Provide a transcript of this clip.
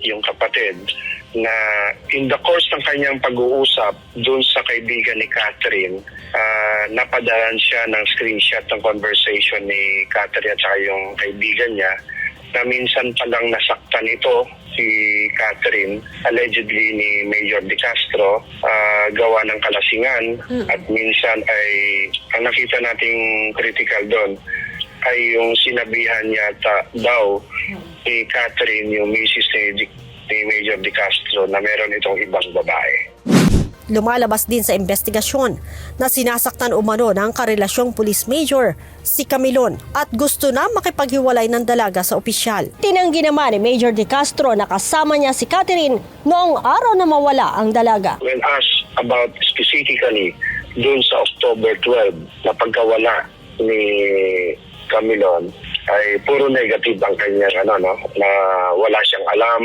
yung kapatid, na in the course ng kanyang pag-uusap doon sa kaibigan ni Catherine, napadalan siya ng screenshot ng conversation ni Catherine at saka yung kaibigan niya, na minsan palang nasaktan ito si Catherine, allegedly ni Major De Castro, gawa ng kalasingan. At minsan ay, ang nakita nating critical doon, ay yung sinabihan niya daw ni Catherine, yung misis ni Major De Castro, na meron itong ibang babae. Lumalabas din sa investigasyon na sinasaktan umano ng karelasyong police major si Camilon at gusto na makipaghiwalay ng dalaga sa opisyal. Tinanggi naman ni Major De Castro na kasama niya si Catherine noong araw na mawala ang dalaga. When asked about specifically doon sa October 12 na pagkawala ni Camilon, ay puro negative ang kanyang na wala siyang alam